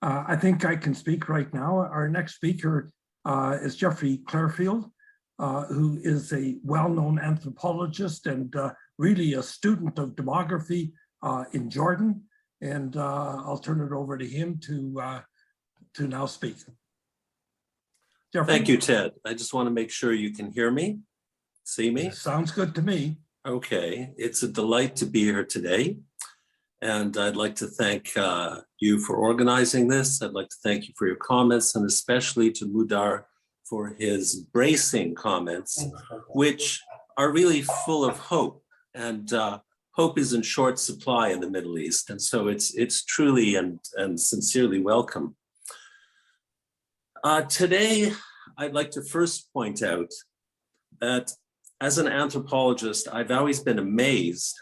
I think I can speak right now. Our next speaker is Geoffrey Clarfield, who is a well-known anthropologist and really a student of demography in Jordan. And I'll turn it over to him to now speak. Geoffrey? Thank you, Ted. I just want to make sure you can hear me, see me. Sounds good to me. Okay, it's a delight to be here today. And I'd like to thank you for organizing this. I'd like to thank you for your comments, and especially to Mudar for his bracing comments, which are really full of hope. And hope is in short supply in the Middle East. And so it's truly and sincerely welcome. Today, I'd like to first point out that as an anthropologist, I've always been amazed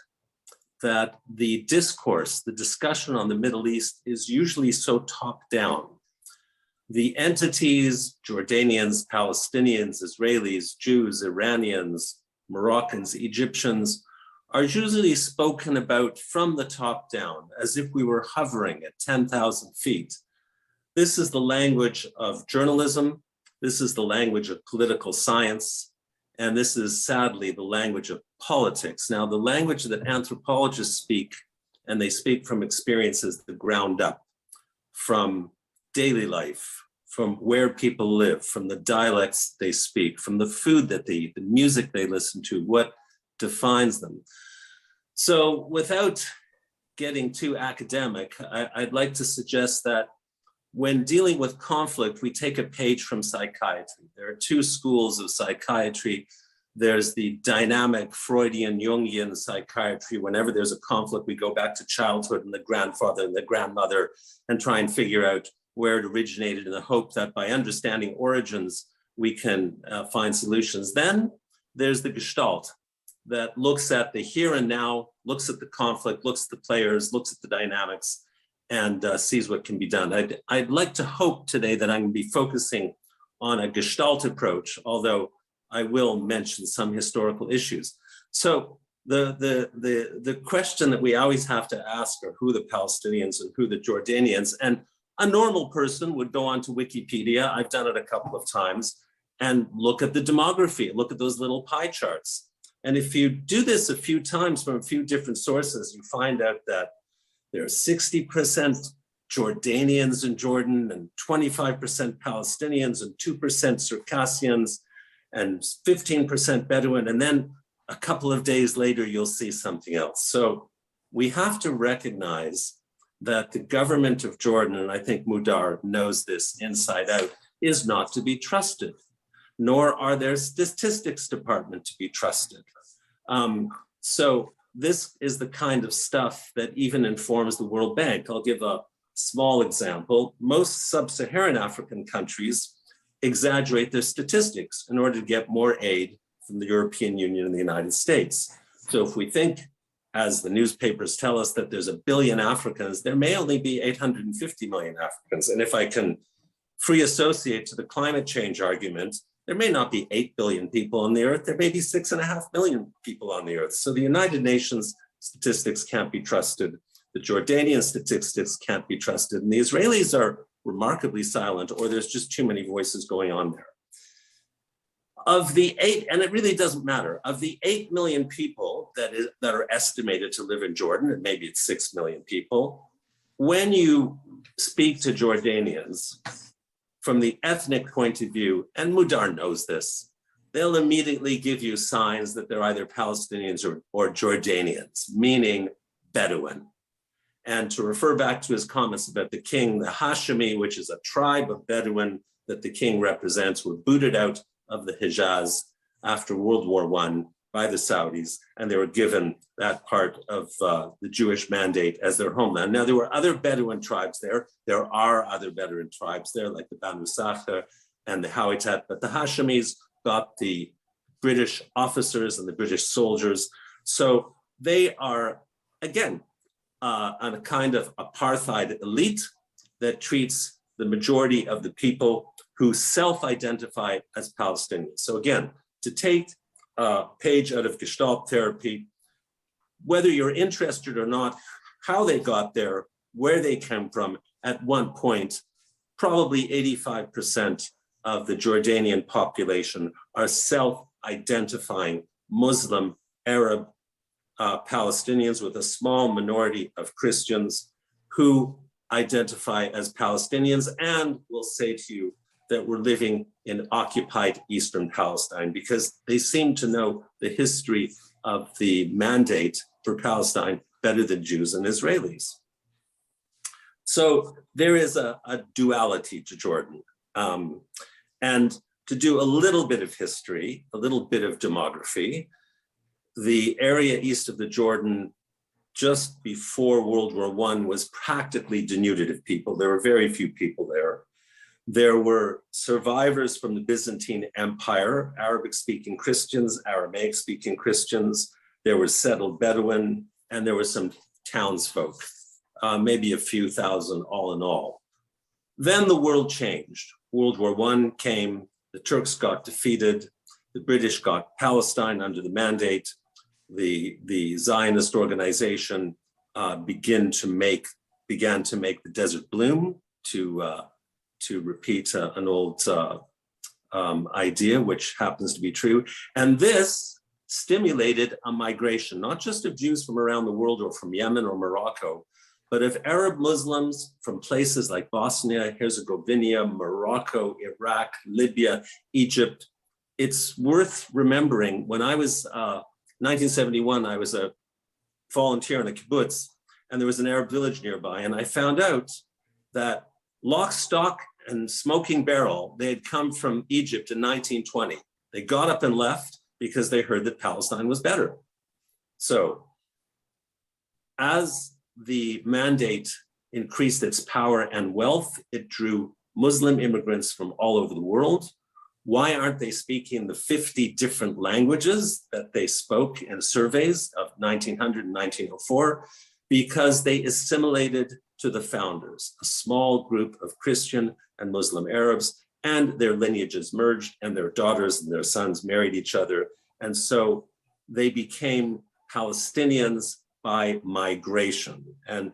that the discourse, the discussion on the Middle East is usually so top-down. The entities, Jordanians, Palestinians, Israelis, Jews, Iranians, Moroccans, Egyptians, are usually spoken about from the top down, as if we were hovering at 10,000 feet. This is the language of journalism. This is the language of political science. And this is sadly the language of politics. Now, the language that anthropologists speak, and they speak from experiences the ground up, from daily life, from where people live, from the dialects they speak, from the food that they eat, the music they listen to, what defines them. So without getting too academic, I'd like to suggest that when dealing with conflict, we take a page from psychiatry. There are two schools of psychiatry. There's the dynamic Freudian, Jungian psychiatry. Whenever there's a conflict, we go back to childhood and the grandfather and the grandmother and try and figure out where it originated in the hope that by understanding origins, we can find solutions. Then there's the Gestalt that looks at the here and now, looks at the conflict, looks at the players, looks at the dynamics, and sees what can be done. I'd like to hope today that I'm going to be focusing on a Gestalt approach, although I will mention some historical issues. So the question that we always have to ask are who the Palestinians and who the Jordanians, and a normal person would go onto Wikipedia, I've done it a couple of times, and look at the demography, look at those little pie charts. And if you do this a few times from a few different sources, you find out that there are 60% Jordanians in Jordan and 25% Palestinians and 2% Circassians and 15% Bedouin. And then a couple of days later, you'll see something else. So we have to recognize that the government of Jordan, and I think Mudar knows this inside out, is not to be trusted, nor are their statistics department to be trusted. So this is the kind of stuff that even informs the World Bank. I'll give a small example. Most sub-Saharan African countries exaggerate their statistics in order to get more aid from the European Union and the United States. So if we think, as the newspapers tell us, that there's 1 billion Africans, there may only be 850 million Africans. And if I can free associate to the climate change argument, there may not be 8 billion people on the earth, there may be 6.5 million people on the earth. So the United Nations statistics can't be trusted. The Jordanian statistics can't be trusted. And the Israelis are remarkably silent, or there's just too many voices going on there. Of the 8, and it really doesn't matter, of the 8 million people that are estimated to live in Jordan, and maybe it's 6 million people, when you speak to Jordanians, from the ethnic point of view, and Mudar knows this, they'll immediately give you signs that they're either Palestinians or Jordanians, meaning Bedouin. And to refer back to his comments about the king, the Hashemi, which is a tribe of Bedouin that the king represents, were booted out of the Hijaz after World War I by the Saudis, and they were given that part of the Jewish mandate as their homeland. Now, there were other Bedouin tribes there. There are other Bedouin tribes there, like the Banu Sakhr and the Hawitat, but the Hashemis got the British officers and the British soldiers. So they are, again, on a kind of apartheid elite that treats the majority of the people who self-identify as Palestinians. So again, to take a page out of Gestalt therapy, whether you're interested or not, how they got there, where they came from, at one point, probably 85% of the Jordanian population are self-identifying Muslim, Arab, Palestinians, with a small minority of Christians who identify as Palestinians and will say to you that we're living in occupied Eastern Palestine, because they seem to know the history of the mandate for Palestine better than Jews and Israelis. So there is a duality to Jordan. And to do a little bit of history, a little bit of demography, the area east of the Jordan just before World War I was practically denuded of people. There were very few people there. There were survivors from the Byzantine Empire, Arabic-speaking Christians, Aramaic-speaking Christians. There were settled Bedouin, and there were some townsfolk, maybe a few thousand all in all. Then the world changed. World War I came, the Turks got defeated, the British got Palestine under the mandate, the Zionist organization began to make the desert bloom, to repeat an old idea, which happens to be true. And this stimulated a migration, not just of Jews from around the world or from Yemen or Morocco, but of Arab Muslims from places like Bosnia, Herzegovina, Morocco, Iraq, Libya, Egypt. It's worth remembering, when I was 1971, I was a volunteer in a kibbutz, and there was an Arab village nearby, and I found out that lock, stock, and smoking barrel, they had come from Egypt in 1920. They got up and left because they heard that Palestine was better. So as the mandate increased its power and wealth, it drew Muslim immigrants from all over the world. Why aren't they speaking the 50 different languages that they spoke in surveys of 1900 and 1904? Because they assimilated to the founders, a small group of Christian and Muslim Arabs, and their lineages merged, and their daughters and their sons married each other. And so they became Palestinians by migration. And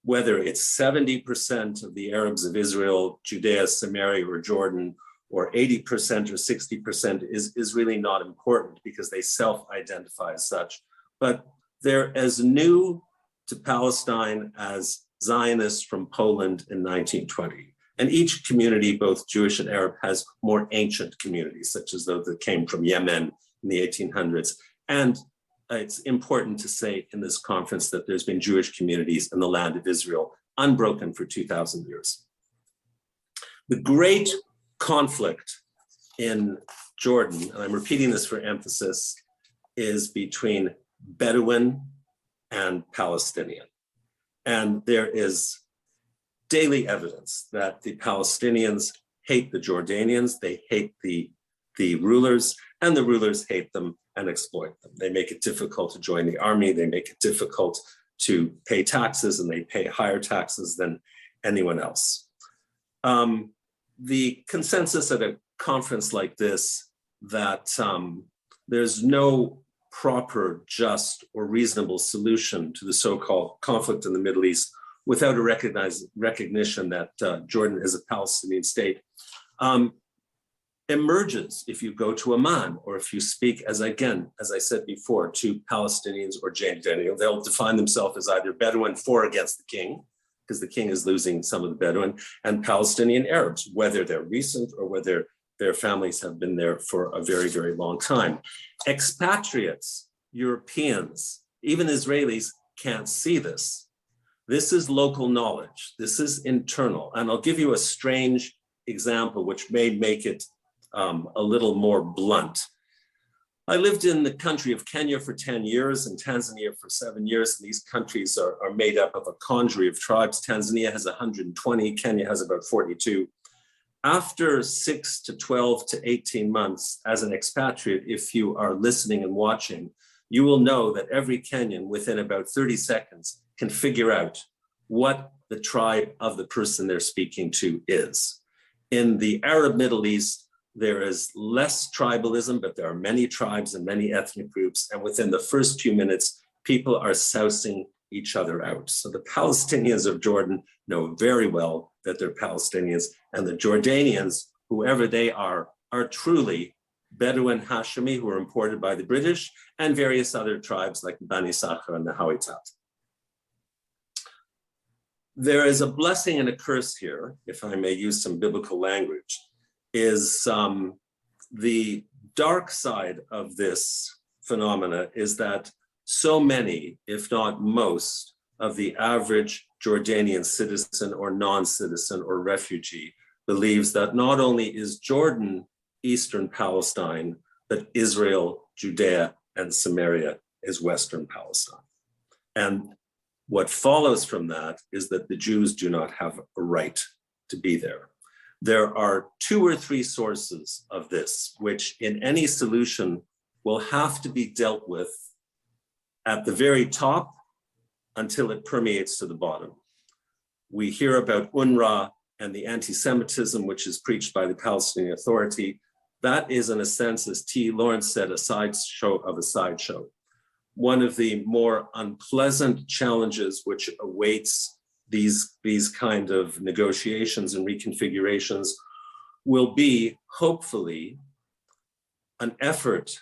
whether it's 70% of the Arabs of Israel, Judea, Samaria, or Jordan, or 80% or 60% is really not important, because they self-identify as such. But they're as new to Palestine as Zionists from Poland in 1920. And each community, both Jewish and Arab, has more ancient communities, such as those that came from Yemen in the 1800s. And it's important to say in this conference that there's been Jewish communities in the land of Israel, unbroken for 2,000 years. The great conflict in Jordan, and I'm repeating this for emphasis, is between Bedouin and Palestinian. And there is daily evidence that the Palestinians hate the Jordanians, they hate the rulers, and the rulers hate them and exploit them. They make it difficult to join the army, they make it difficult to pay taxes, and they pay higher taxes than anyone else. The consensus at a conference like this, that there's no proper, just, or reasonable solution to the so-called conflict in the Middle East without a recognition that Jordan is a Palestinian state, emerges if you go to Amman, or if you speak, as I said before, to Palestinians or Jordanians. They'll define themselves as either Bedouin for or against the king, because the king is losing some of the Bedouin, and Palestinian Arabs, whether they're recent or whether their families have been there for a very, very long time. Expatriates, Europeans, even Israelis can't see this. This is local knowledge. This is internal. And I'll give you a strange example, which may make it a little more blunt. I lived in the country of Kenya for 10 years and Tanzania for 7 years. And these countries are made up of a congery of tribes. Tanzania has 120, Kenya has about 42. After 6 to 12 to 18 months as an expatriate, if you are listening and watching, you will know that every Kenyan within about 30 seconds can figure out what the tribe of the person they're speaking to is. In the Arab Middle East, there is less tribalism, but there are many tribes and many ethnic groups. And within the first few minutes, people are sousing each other out. So the Palestinians of Jordan know very well that they're Palestinians, and the Jordanians, whoever they are truly Bedouin Hashemi, who are imported by the British, and various other tribes like Bani Sakha and the Hawitat. There is a blessing and a curse here, if I may use some biblical language, is the dark side of this phenomena is that so many, if not most, of the average Jordanian citizen or non-citizen or refugee believes that not only is Jordan Eastern Palestine, but Israel, Judea, and Samaria is Western Palestine. And what follows from that is that the Jews do not have a right to be there. There are 2 or 3 sources of this, which in any solution will have to be dealt with at the very top until it permeates to the bottom. We hear about UNRWA and the anti-Semitism, which is preached by the Palestinian Authority. That is, in a sense, as T. Lawrence said, a sideshow of a sideshow. One of the more unpleasant challenges which awaits these kind of negotiations and reconfigurations will be, hopefully, an effort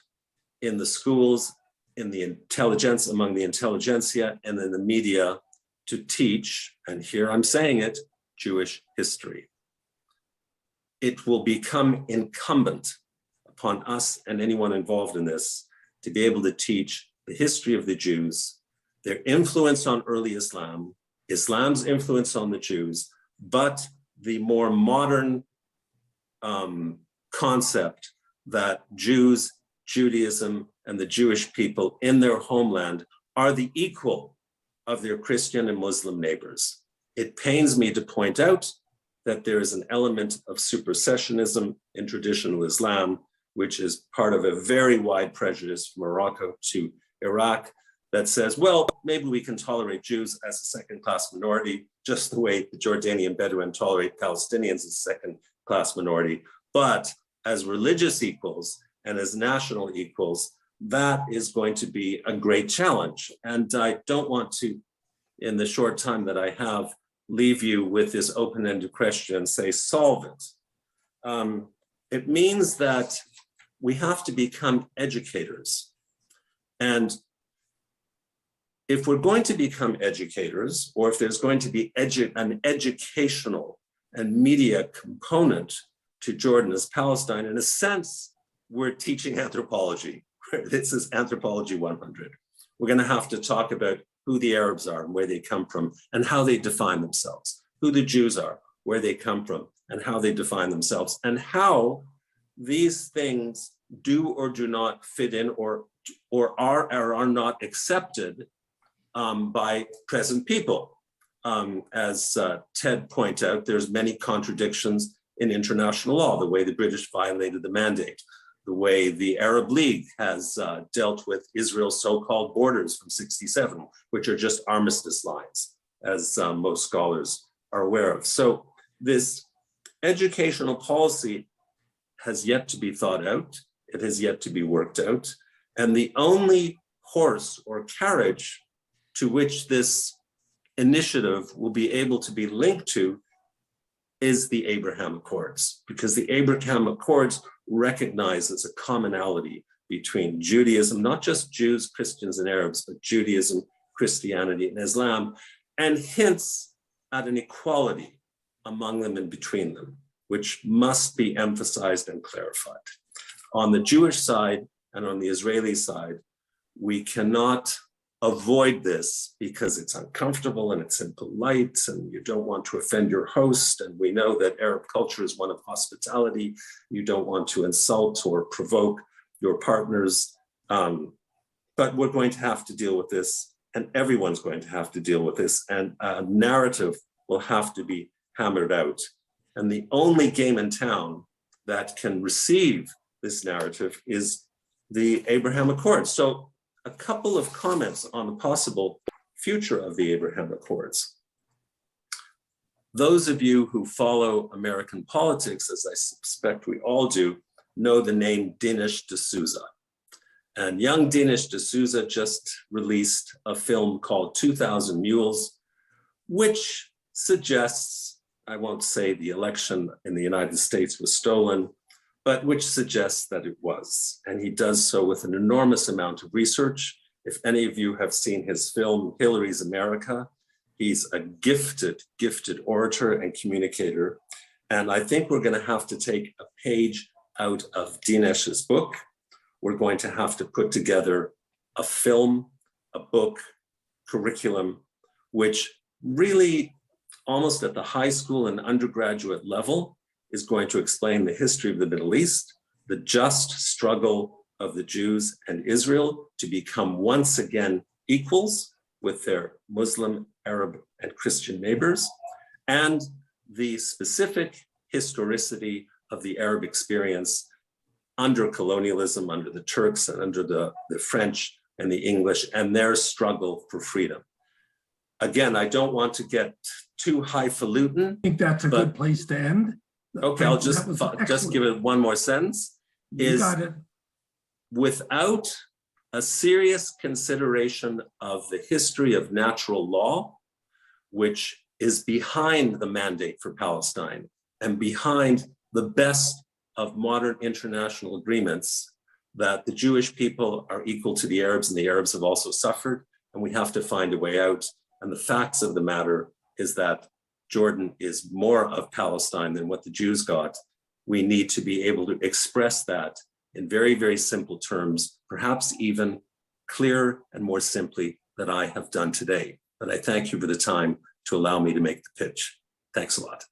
in the schools, in the intelligence, among the intelligentsia, and in the media to teach, and here I'm saying it, Jewish history. It will become incumbent upon us and anyone involved in this to be able to teach the history of the Jews, their influence on early Islam, Islam's influence on the Jews, but the more modern concept that Jews, Judaism, and the Jewish people in their homeland are the equal of their Christian and Muslim neighbors. It pains me to point out that there is an element of supersessionism in traditional Islam, which is part of a very wide prejudice from Morocco to Iraq that says, well, maybe we can tolerate Jews as a second-class minority, just the way the Jordanian Bedouin tolerate Palestinians as a second-class minority. But as religious equals and as national equals, that is going to be a great challenge. And I don't want to, in the short time that I have, leave you with this open-ended question and say, solve it. It means that we have to become educators. And if we're going to become educators, or if there's going to be an educational and media component to Jordan as Palestine, in a sense, we're teaching anthropology. This is Anthropology 100. We're going to have to talk about who the Arabs are and where they come from and how they define themselves, who the Jews are, where they come from and how they define themselves, and how these things do or do not fit in or are or are not accepted by present people. As Ted pointed out, there's many contradictions in international law, the way the British violated the mandate, the way the Arab League has dealt with Israel's so-called borders from '67, which are just armistice lines, as most scholars are aware of. So this educational policy has yet to be thought out. It has yet to be worked out. And the only horse or carriage to which this initiative will be able to be linked to is the Abraham Accords, because the Abraham Accords recognizes a commonality between Judaism, not just Jews, Christians, and Arabs, but Judaism, Christianity, and Islam, and hints at an equality among them and between them, which must be emphasized and clarified. On the Jewish side and on the Israeli side, we cannot avoid this because it's uncomfortable and it's impolite and you don't want to offend your host. And we know that Arab culture is one of hospitality. You don't want to insult or provoke your partners. But we're going to have to deal with this, and everyone's going to have to deal with this, and a narrative will have to be hammered out. And the only game in town that can receive this narrative is the Abraham Accords. So a couple of comments on the possible future of the Abraham Accords. Those of you who follow American politics, as I suspect we all do, know the name Dinesh D'Souza. And young Dinesh D'Souza just released a film called 2000 Mules, which suggests, I won't say the election in the United States was stolen, but which suggests that it was. And he does so with an enormous amount of research. If any of you have seen his film, Hillary's America, he's a gifted, gifted orator and communicator. And I think we're going to have to take a page out of Dinesh's book. We're going to have to put together a film, a book, curriculum, which really almost at the high school and undergraduate level is going to explain the history of the Middle East, the just struggle of the Jews and Israel to become once again equals with their Muslim, Arab, and Christian neighbors, and the specific historicity of the Arab experience under colonialism, under the Turks and under the French and the English, and their struggle for freedom. Again, I don't want to get too highfalutin. I think that's a good place to end. Okay, I'll just give it one more sentence. You got it. Without a serious consideration of the history of natural law, which is behind the mandate for Palestine and behind the best of modern international agreements, that the Jewish people are equal to the Arabs and the Arabs have also suffered, and we have to find a way out. And the facts of the matter is that Jordan is more of Palestine than what the Jews got. We need to be able to express that in very, very simple terms, perhaps even clearer and more simply than I have done today. And I thank you for the time to allow me to make the pitch. Thanks a lot.